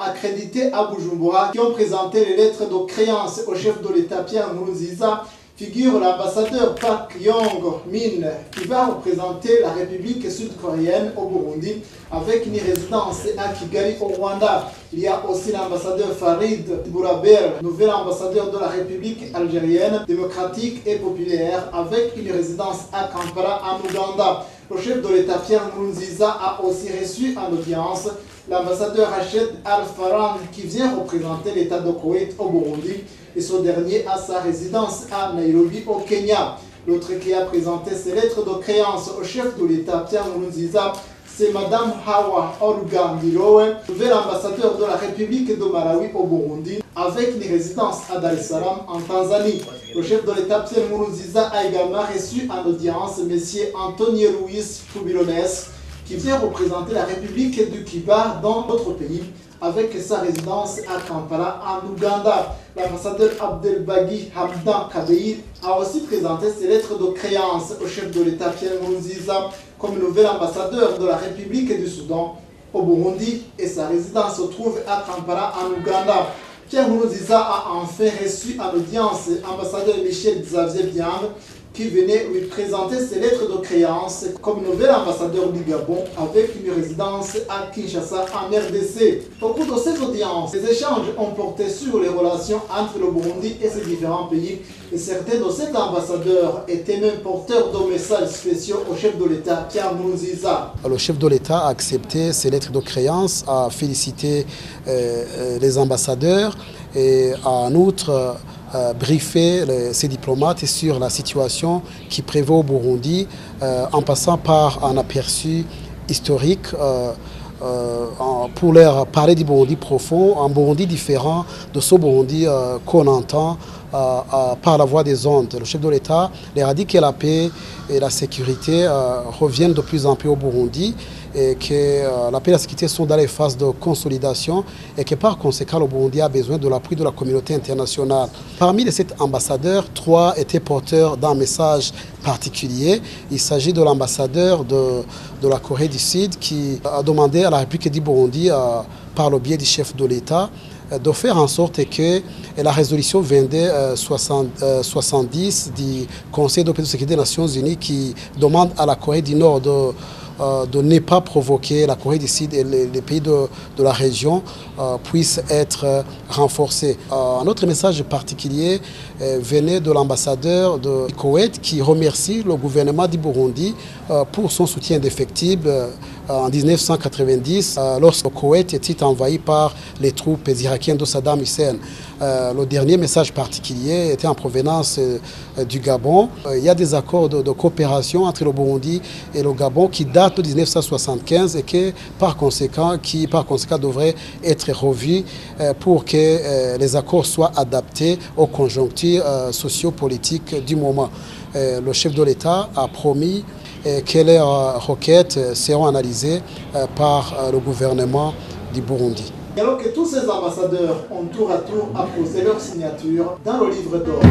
accrédités à Bujumbura qui ont présenté les lettres de créance au chef de l'État Pierre Nkurunziza figure l'ambassadeur Park Yong-min qui va représenter la République sud-coréenne au Burundi avec une résidence à Kigali au Rwanda. Il y a aussi l'ambassadeur Farid Bouraber, nouvel ambassadeur de la République algérienne démocratique et populaire avec une résidence à Kampala en Ouganda. Le chef de l'État Pierre Nkurunziza a aussi reçu en audience l'ambassadeur Rached Al-Farhan qui vient représenter l'État de Koweït au Burundi et ce dernier a sa résidence à Nairobi au Kenya. L'autre qui a présenté ses lettres de créance au chef de l'État Pierre Nkurunziza, c'est Madame Hawa Orugandirowe, nouvel ambassadeur de la République de Malawi au Burundi, avec une résidence à Dar es Salaam en Tanzanie. Le chef de l'État Pierre Nkurunziza a également reçu en audience M. Antonio Luis Pubilones, qui vient représenter la République du Kiba dans notre pays, avec sa résidence à Kampala en Ouganda. L'ambassadeur Abdelbagi Hamdan Kabeir a aussi présenté ses lettres de créance au chef de l'État Pierre Nkurunziza comme nouvel ambassadeur de la République du Soudan au Burundi et sa résidence se trouve à Kampala en Ouganda. Pierre Nkurunziza a enfin reçu en audience l'ambassadeur Michel Xavier Biang qui venait lui présenter ses lettres de créance comme nouvel ambassadeur du Gabon avec une résidence à Kinshasa en RDC. Au cours de ces audiences, les échanges ont porté sur les relations entre le Burundi et ses différents pays et certains de ces ambassadeurs étaient même porteurs de messages spéciaux au chef de l'État Pierre Nkurunziza. Le chef de l'État a accepté ces lettres de créance, a félicité les ambassadeurs et en outre briefer ces diplomates sur la situation qui prévaut au Burundi en passant par un aperçu historique pour leur parler du Burundi profond, un Burundi différent de ce Burundi qu'on entend par la voix des ondes. Le chef de l'État leur a dit que la paix et la sécurité reviennent de plus en plus au Burundi et que la paix et la sécurité sont dans les phases de consolidation et que par conséquent le Burundi a besoin de l'appui de la communauté internationale. Parmi les 7 ambassadeurs, 3 étaient porteurs d'un message particulier. Il s'agit de l'ambassadeur de la Corée du Sud qui a demandé à la République du Burundi, par le biais du chef de l'État, de faire en sorte que la résolution 2270 du Conseil de sécurité des Nations Unies qui demande à la Corée du Nord de ne pas provoquer la Corée du Sud et les pays de la région puissent être renforcés. Un autre message particulier venait de l'ambassadeur de Koweït qui remercie le gouvernement du Burundi pour son soutien indéfectible en 1990 lorsque le Koweït était envahi par les troupes irakiennes de Saddam Hussein. Le dernier message particulier était en provenance du Gabon. Il y a des accords de coopération entre le Burundi et le Gabon qui datent de 1975 et qui par conséquent devraient être revus pour que les accords soient adaptés aux conjonctures sociopolitiques du moment. Le chef de l'État a promis que les requêtes seront analysées par le gouvernement du Burundi. Alors que tous ces ambassadeurs ont tour à tour apposé leur signature dans le livre d'or.